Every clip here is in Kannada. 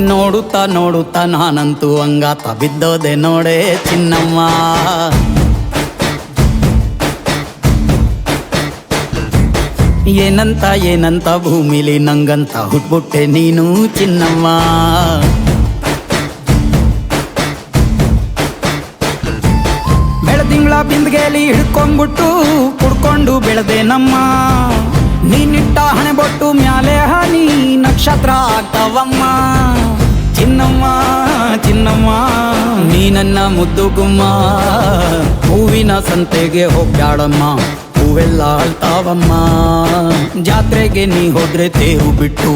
ನೋಡುತ್ತಾ ನೋಡುತ್ತಾ ನಾನಂತೂ ಅಂಗಾತ ಬಿದ್ದೋದೆ ನೋಡೆ ಚಿನ್ನಮ್ಮ. ಏನಂತ ಏನಂತ ಭೂಮಿಲಿ ನಂಗಂತ ಹುಟ್ಬಿಟ್ಟೆ ನೀನು ಚಿನ್ನಮ್ಮ. ಬೆಳದಿಂಗಳ ಬಿಂದಿಗೆಲಿ ಹಿಡ್ಕೊಂಡ್ಬಿಟ್ಟು ಕುಡ್ಕೊಂಡು ಬೆಳೆದೆ ನಮ್ಮ. ನೀನಿಟ್ಟ ಹಣೆ ಬೊಟ್ಟು ಮ್ಯಾಲೆ ಹನಿ ನಕ್ಷತ್ರ ಆಗ್ತಾವಮ್ಮ. ಚಿನ್ನಮ್ಮ ಚಿನ್ನಮ್ಮ ನೀ ನನ್ನ ಮುದ್ದು ಗುಮ್ಮ. ಹೂವಿನ ಸಂತೆಗೆ ಹೋಗ್ಯಾಡಮ್ಮ, ಹೂವೆಲ್ಲ ಅಳ್ತಾವಮ್ಮ. ಜಾತ್ರೆಗೆ ನೀ ಹೋದ್ರೆ ತೇರು ಬಿಟ್ಟು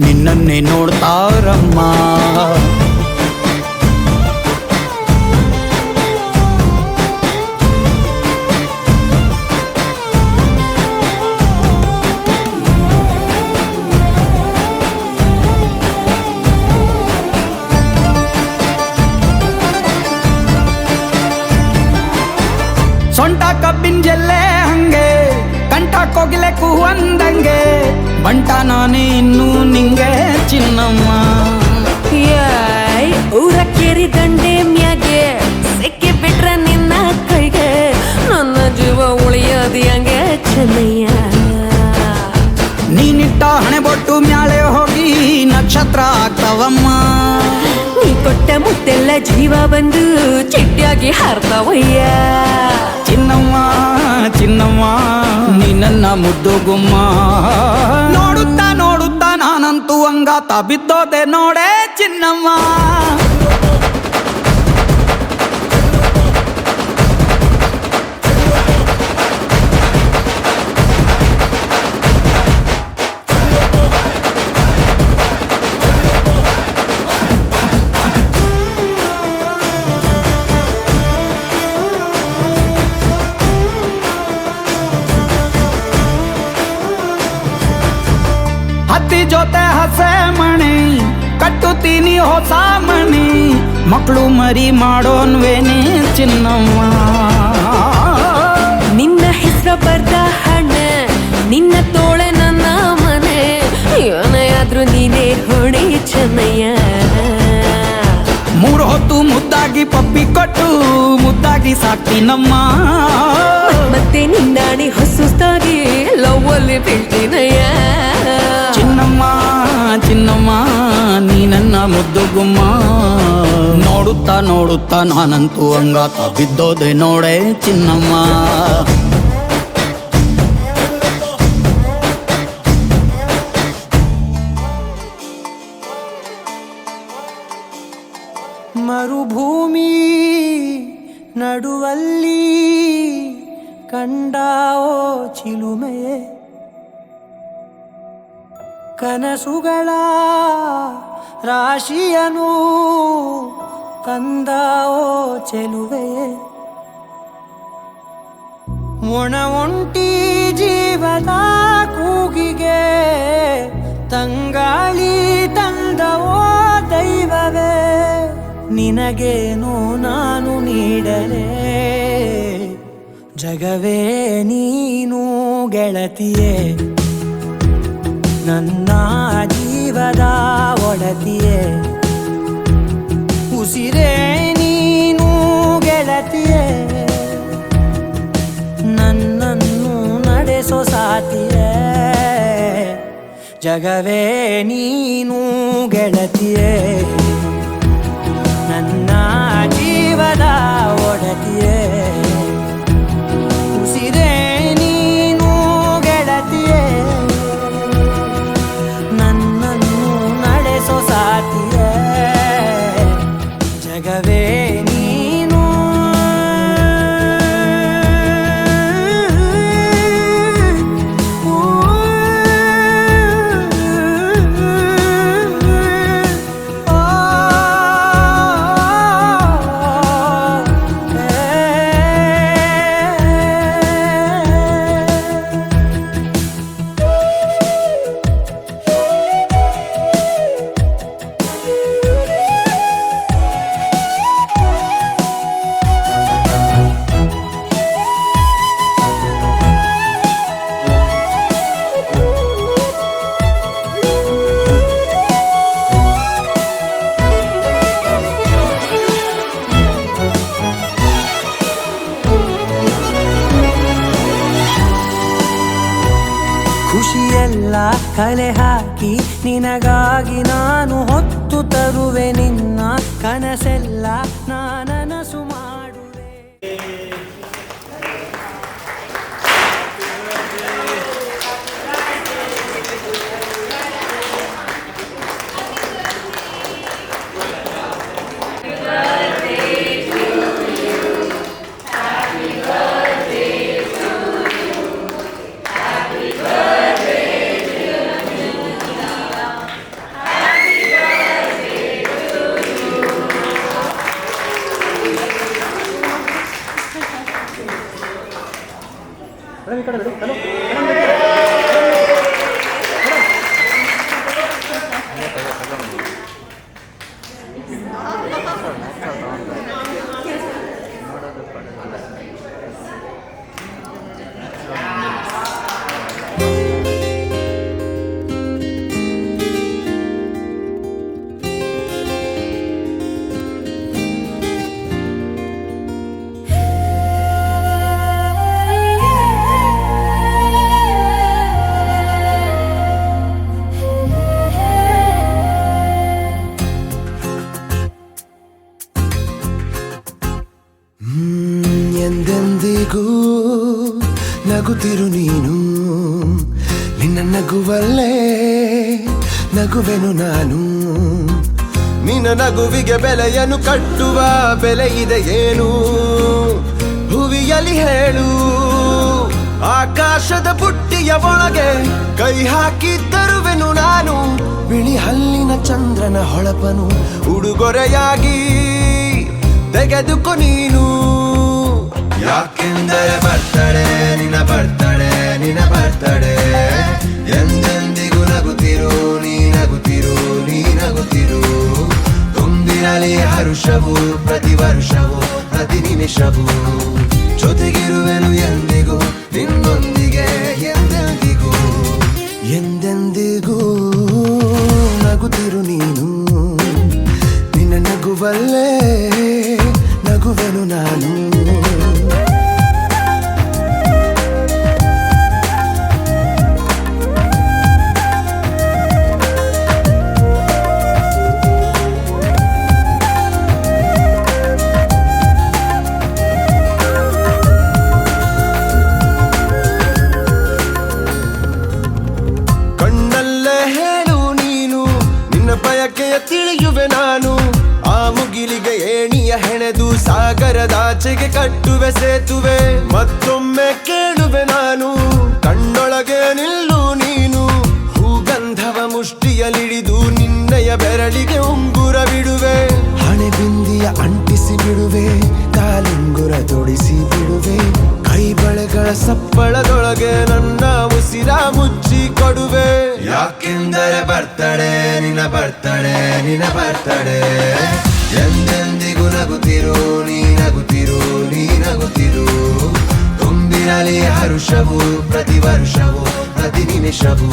ನಿನ್ನನ್ನೇ ನೋಡ್ತಾರಮ್ಮ. ಸೊಂಟ ಕಬ್ಬಿನ ಜಲ್ಲೆ ಹಂಗೆ, ಕಂಠ ಕೋಗಿಲೆ ಕೂವಂದಂಗೆ, ಬಂಟ ನಾನೇ ಇನ್ನೂ ನಿಂಗೆ ಚಿನ್ನಮ್ಮ. ಊರ ಕೇರಿ ದಂಡೆ ಮ್ಯಾಗೆ ಸಿಕ್ಕಿ ಬಿಟ್ರ ನಿನ್ನ ಕೈಗೆ, ನನ್ನ ಜೀವ ಉಳಿಯೋದು ಹಂಗೆ ಚೆನ್ನಯ್ಯ. ನೀನಿಟ್ಟ ಹಣೆ ಬೊಟ್ಟು ಮ್ಯಾಲೆ ಹೋಗಿ ನಕ್ಷತ್ರ ಆಗ್ತಾವಮ್ಮ. ನೀ ಕೊಟ್ಟ ಮುತ್ತೆಲ್ಲ ಜೀವ ಬಂದು ಚಿಟ್ಟಿಯಾಗಿ ಹಾರ್ತಾವಯ್ಯ. ಚಿನ್ನಮ್ಮ ಚಿನ್ನಮ್ಮ ನೀ ನನ್ನ ಮುದ್ದು ಗುಮ್ಮ. ನೋಡುತ್ತಾ ನೋಡುತ್ತಾ ನಾನಂತೂ ಅಂಗಾತ ಬಿದ್ದೋದೆ ನೋಡೆ ಚಿನ್ನಮ್ಮ. ಹತ್ತಿ ಜೊತೆ ಹಸೆ ಮಣಿ ಕಟ್ಟುತ್ತೀನಿ ಹೊಸ ಮಣಿ, ಮಕ್ಕಳು ಮರಿ ಮಾಡೋನ್ವೇನೆ ಚಿನ್ನಮ್ಮ. ನಿನ್ನ ಹೆಸರು ಬರ್ದ ಹಣ, ನಿನ್ನ ತೋಳೆ ನನ್ನ ಮನೆ, ಏನಾದ್ರೂ ನೀನೇ ಹೊಣೆ ಚೆನ್ನಯ್ಯ. ಮೂರು ಹೊತ್ತು ಮುದ್ದಾಗಿ ಪಪ್ಪಿ ಕೊಟ್ಟು ಮುದ್ದಾಗಿ ಸಾಕ್ತೀನಮ್ಮ. ಮತ್ತೆ ನಿನ್ನಾಣಿ ಹೊಸುಸ್ತಾಗಿ ಲವ್ವಲ್ಲಿ ಬೀಳ್ತೀನಯ್ಯ. ಚಿನ್ನಮ್ಮ ಚಿನ್ನಮ್ಮ ನೀ ನನ್ನ ಮುದ್ದು ಗುಮ್ಮ. ನೋಡುತ್ತಾ ನೋಡುತ್ತಾ ನಾನಂತೂ ಅಂಗಾತ ಬಿದ್ದೋದೆ ನೋಡೆ ಚಿನ್ನಮ್ಮ. ಮರುಭೂಮಿ ನಡುವಲ್ಲಿ ಕಂಡಾವೋ ಚಿಲುಮೆಯೇ, ಕನಸುಗಳ ರಾಶಿಯನು ತಂದಾವೋ ಚೆಲುವೆಯೇ. ಒಣ ಒಂಟಿ ಜೀವದ ಕೂಗಿಗೆ ತಂಗಾಳಿ ತಂದವೋ ದೈವವೇ. ನಿನಗೇನು ನಾನು ನೀಡಲೇ, ಜಗವೇ ನೀನು ಗೆಳತಿಯೇ. ನನ್ನ ಜೀವದ ಒಡತಿಯೇ, ಉಸಿರೇ ನೀನು ಗೆಳತಿಯೇ. ನನ್ನನ್ನು ನಡೆಸೋ ಸಾತಿಯೇ, ಜಗವೇ ನೀನು ಗೆಳತಿಯೇ. ನನ್ನ ಜೀವದ ಒಡತಿಯೇ, ಉಸಿರೇ ನೀನು ಗೆಳತಿಯೇ. ನನ್ನನ್ನು ನಡೆಸೋ ಸಾತಿಯೇ, ಜಗವೇ ನೀನು. ಖುಷಿಯೆಲ್ಲ ಕಲೆ ಹಾಕಿ ನಿನಗಾಗಿ ನಾನು ಹೊತ್ತು ತರುವೆ ನಿನ್ನ ಕನಸೆಲ್ಲ ನನಸು ಮಾಡುವೆ. ಎಂದೆಂದಿಗೂ ನಗುತ್ತಿರು ನೀನು, ನಿನ್ನ ನಗುವಲ್ಲೇ ನಗುವೆನು ನಾನು. ನಿನ್ನ ನಗುವಿಗೆ ಬೆಲೆಯನ್ನು ಕಟ್ಟುವ ಬೆಲೆ ಇದೆ ಏನು, ಹುವಿಯಲಿ ಹೇಳು. ಆಕಾಶದ ಬುಟ್ಟಿಯ ಒಳಗೆ ಕೈ ಹಾಕಿ ತರುವೆನು ನಾನು, ಬಿಳಿ ಹಲ್ಲಿನ ಚಂದ್ರನ ಹೊಳಪನು ಉಡುಗೊರೆಯಾಗಿ ತೆಗೆದುಕೊ ನೀನು. ಯಾಕೆಂದರೆ ಬರ್ತಡೆ ನಿನ್ನ ಬರ್ತಡೆ ನಿನ್ನ ಬರ್ತಡೆ, ಎಂದೆಂದಿಗೂ ನಗುತ್ತಿರು ನೀ ನಗುತ್ತಿರು ನೀ ನಗುತ್ತಿರು. ತುಂಬಿರಲಿ ಹರುಷವು ಪ್ರತಿ ವರ್ಷವೂ ಪ್ರತಿ ನಿಮಿಷವೂ, ಜೊತೆಗಿರುವೆನು ಎಂದಿಗೂ ನಿನ್ನೊಂದಿಗೆ ಎಂದೆಂದಿಗೂ. ಎಂದೆಂದಿಗೂ ನಗುತ್ತಿರು ನೀನು, ನಿನ್ನ ನಗುವಲ್ಲೇ ನಗುವೆನು ನಾನು. ಬಯಕೆಯ ತಿಳಿಯುವೆ ನಾನು, ಆ ಮುಗಿಲಿಗೆ ಏಣಿಯ ಹೆಣೆದು ಸಾಗರದಾಚೆಗೆ ಕಟ್ಟುವೆ ಸೇತುವೆ. ಮತ್ತೊಮ್ಮೆ ಕೇಳುವೆ ನಾನು, ಕಣ್ಣೊಳಗೆ ನಿಲ್ಲು ನೀನು. ಹೂಗಂಧವ ಮುಷ್ಟಿಯಲಿಡಿದು ನಿನ್ನಯ ಬೆರಳಿಗೆ ಉಂಗುರ ಬಿಡುವೆ. ಹಣೆ ಬಿಂದಿಯ ಅಂಟಿಸಿ ಬಿಡುವೆ, ಕಾಲುಂಗುರ ತೊಡಿಸಿ ಬಿಡುವೆ. ಕೈ ಬಳೆಗಳ ಸಪ್ಪಳದೊಳಗೆ ನನ್ನ ಉಸಿರ ಮುಚ್ಚಿ ಕೊಡುವೆ. ಯಾಕೆಂದರೆ ಬರ್ತಡೆ ನಿನ್ನ ಬರ್ತಡೆ ನಿನ್ನ ಬರ್ತಡೆ, ಎಂದೆಂದಿಗೂ ನಗುತ್ತಿರು ನೀ ನಗುತ್ತಿರು ನೀ ನಗುತ್ತಿರು. ತುಂಬಿರಲಿ ಹರುಷವು ಪ್ರತಿ ವರ್ಷವೂ ಪ್ರತಿ ನಿಮಿಷವೂ,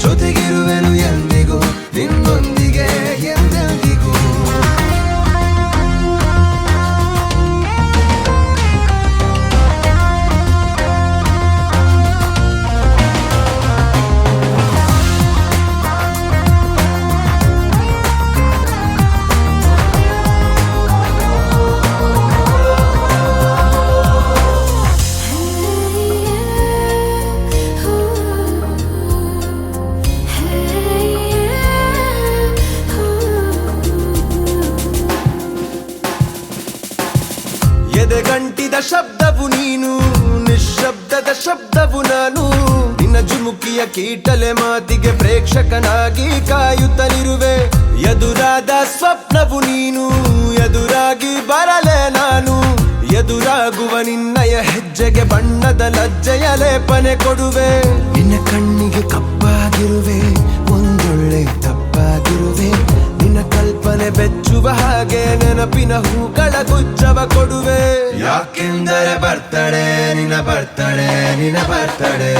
ಜೊತೆಗಿರುವೆನು ಎಂದಿಗೂ ನಿನ್ನೊಂದಿಗೆ ಎಂದೆಂದಿಗೂ. ಎದೆಗಂಟಿದ ಶಬ್ದವು ನೀನು, ನಿಶ್ಶಬ್ದದ ಶಬ್ದವು ನಾನು. ನಿನ್ನ ಜುಮುಕಿಯ ಕೀಟಲೆ ಮಾತಿಗೆ ಪ್ರೇಕ್ಷಕನಾಗಿ ಕಾಯುತ್ತಲಿರುವೆ. ಎದುರಾದ ಸ್ವಪ್ನವು ನೀನು, ಎದುರಾಗಿ ಬರಲೇ ನಾನು. ಎದುರಾಗುವ ನಿನ್ನಯ ಹೆಜ್ಜೆಗೆ ಬಣ್ಣದ ಲಜ್ಜೆಯ ಲೇಪನೆ ಕೊಡುವೆ. ನಿನ್ನ ಕಣ್ಣಿಗೆ ಕಪ್ಪಾಗಿರುವೆ, ಒಂದೊಳ್ಳೆ ತಪ್ಪಾಗಿರುವೆ. ನಿನ್ನ ಕಲ್ಪನೆ ಬೆಚ್ಚುವ ಹಾಗೆ ನೆನಪಿನ ಹೂಗಳ ಗುಚ್ಛವ ಕೊಡುವೆ. ಯಾಕೆಂದರೆ ಬರ್ತಡೆ ನಿನ್ನ ಬರ್ತಡೆ ನಿನ್ನ ಬರ್ತಡೆ,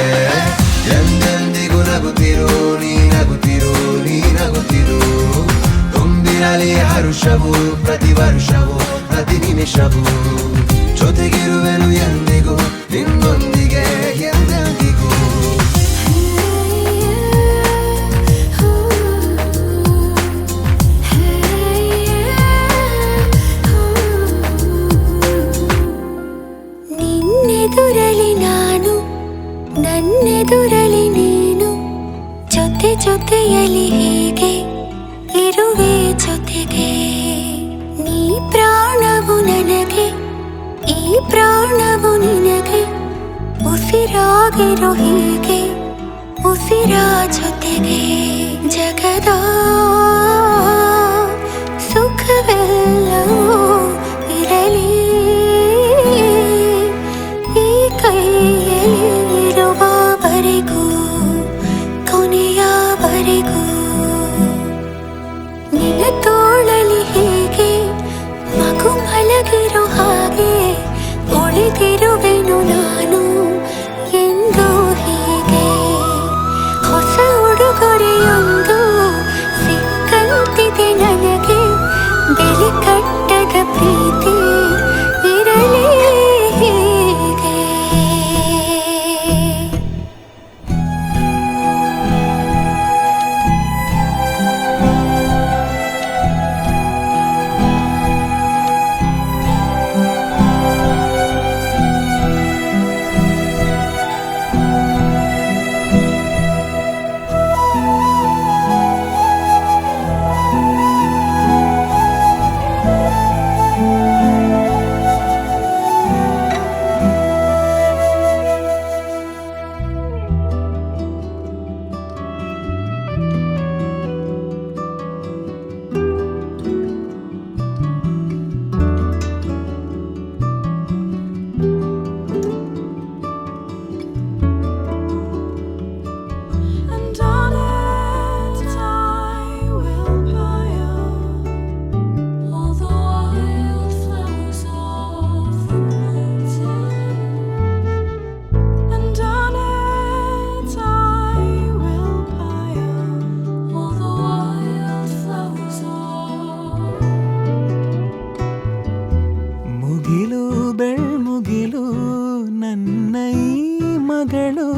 ಎಂದೆಂದಿಗೂ ನಗುತ್ತಿರು ನೀ ನಗುತ್ತಿರು ನೀ ನಗುತ್ತಿರು. ತುಂಬಿರಲಿ ಹರುಷವು ಪ್ರತಿ ವರ್ಷವೂ ಪ್ರತಿ ನಿಮಿಷವೂ, ಜೊತೆಗಿರುವೆನು ಎಂದಿಗೂ ನಿನ್ನೊಂದಿಗೆ ಎಂದೆಂದಿಗೂ. ಎದುರಲಿ ನಾನು ನನ್ನೆದುರಲಿ ನೀನು ಜೊತೆ ಜೊತೆಯಲಿ ಹೀಗೆ ಇರುವೆ ಜೊತೆಗೆ ನೀ ಪ್ರಾಣವು ನನಗೆ ಈ ಪ್ರಾಣವು ನಿನಗೆ ಉಸಿರಾಗಿರೋ ಹೀಗೆ ಉಸಿರ ಜೊತೆಗೆ ಜಗದ ಸುಖವೆಲ್ಲವೂ ಇರಲಿ ಈ ಕೈಯಲ್ಲಿರುವವರೆಗೂ ಕೊನೆಯವರೆಗೂ ನಿನ್ನ ತೋಳಲಿ ಹೀಗೆ ಮಗು ಮಲಗಿರೋ ಹಾಗೆ ಉಳಿದಿರುವೆನು ನಾನು ಎಂದು ಹೀಗೆ ಹೊಸ ಉಡುಗೊರೆಯೊಂದು ಸಿಕ್ಕಂತಿದೆ ನನಗೆ ಬೆಲೆ ಕಟ್ಟದ ಪ್ರೀತಿ ಇರಲಿ ಹೀಗೆ And on it I will pile all the wild flowers of the mountain. And on it I will pile all the wild flowers of. ಮುಗಿಲು ಬೆಳ್ಮುಗಿಲು ನನ್ನ ಈ ಮಗಳು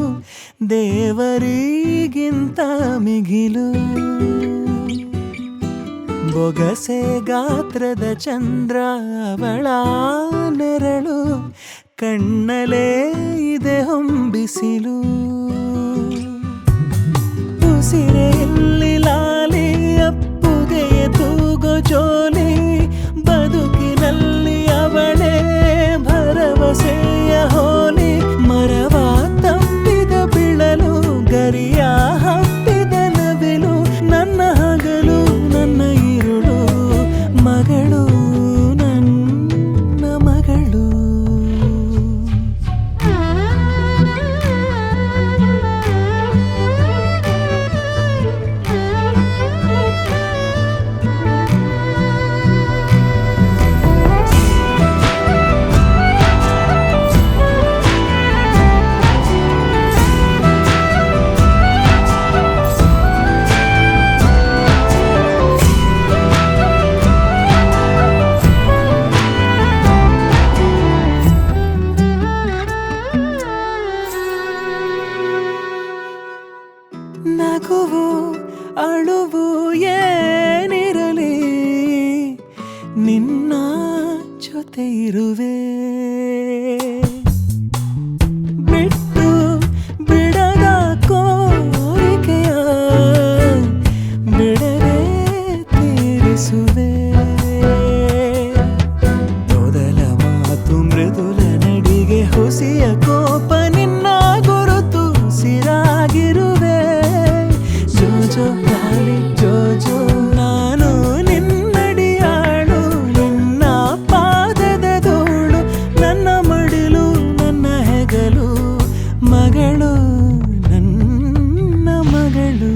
ದೇವರಿಗಿಂತ ಮಿಗಿಲು ಬೊಗಸೆ ಗಾತ್ರದ ಚಂದ್ರ ಅವಳ ನೆರಳು ಕಣ್ಣಲೇ ಇದೆ ಹೊಂಬಿಸಿಲು ಉಸಿರೆಯಲ್ಲಿ ಲಾಲಿ ಅಪ್ಪುಗೆಯ ತೂಗೋ ಜೋಲಿ ಬದುಕಿನಲ್ಲಿ ಅವಳೇ ಭರವಸೆಯ ಹೋಲಿ ಮರವ ತಪ್ಪಿದ ಬಿಳಲು ಗರಿಯ ಹಬ್ಬಿದ ನವಿಲು ನನ್ನ ಹಗಲು ನನ್ನ ಇರುಳು ಮಗಳು ನನ್ನ ಮಗಳು ನಗುವು ಅಳುವು ಏನಿರಲಿ ನಿನ್ನ ಜೊತೆ ಇರುವೆ ಬಿಟ್ಟು ಬಿಡದ ಕೋರಿಕೆಯ ಬಿಡದೆ ತೀರಿಸುವೆ ಮೊದಲ ಮಾತು ಮೃದುಲ ನಡಿಗೆ ಹುಸಿಯ ಕೋಪ ನಿನ್ನ ಗುರುತು ಸಿರಾಗಿರುವೆ ಜೋಜೋ ಲಾಲಿ ಜೋಜೋ ನಾನು ನಿನ್ನಡಿಯಾಳು ನಿನ್ನ ಪಾದದ ಧೂಳು ನನ್ನ ಮಡಿಲು ನನ್ನ ಹೆಗಲು ಮಗಳು ನನ್ನ ಮಗಳು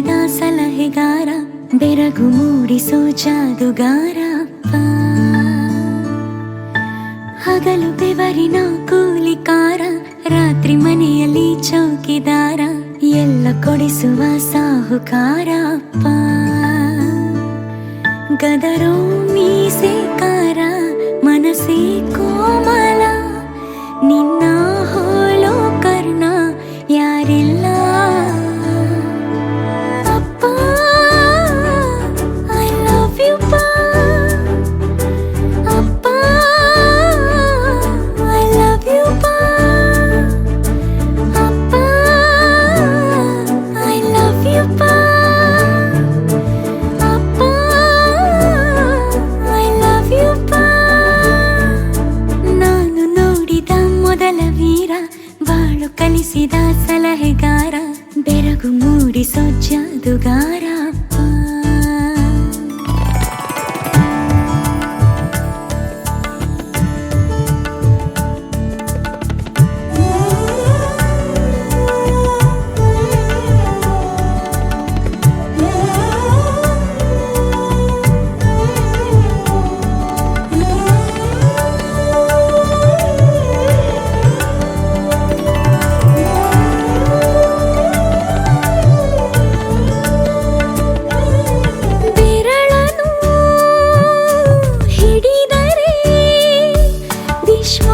ಕಲಿಸಿದ ಸಲಹೆಗಾರ ಬೆರಗು ಮೂಡಿಸೋ ಜಾದುಗಾರ ಅಪ್ಪ. ಹಗಲು ಬೆವರಿನ ಕೂಲಿಕಾರ, ರಾತ್ರಿ ಮನೆಯಲ್ಲಿ ಚೌಕಿದಾರ, ಎಲ್ಲ ಕೊಡಿಸುವ ಸಾಹುಕಾರ ಅಪ್ಪ. ಗದರೋ ಮೀಸೆಕಾರ, ಮನಸ್ಸೇ ಕೋಮಲ, ನಿನ್ನ ಹೋಲೋ ಕರ್ಣ ಯಾರಿಲ್ಲ ಅಪ್ಪ. ಐ ಲವ್ ಯು ಪಾ ಅಪ್ಪ, ಐ ಲವ್ ಯು ಪಾ ಅಪ್ಪ, ಐ ಲವ್ ಯು ಪಾ ಅಪ್ಪ, ಐ ಲವ್ ಯು ಪಾ. ನಾನು ನೋಡಿದ ಮೊದಲ ವೀರ, ಬಾಳು ಕಲಿಸಿದ ಸಲಹೆಗಾರ, ಬೆರಗು ಮೂಡಿಸೋ ಜಾದುಗಾರ ಅಪ್ಪ. ಬೆರಳನು ಹಿಡಿದರೆ ವಿಶ್ವ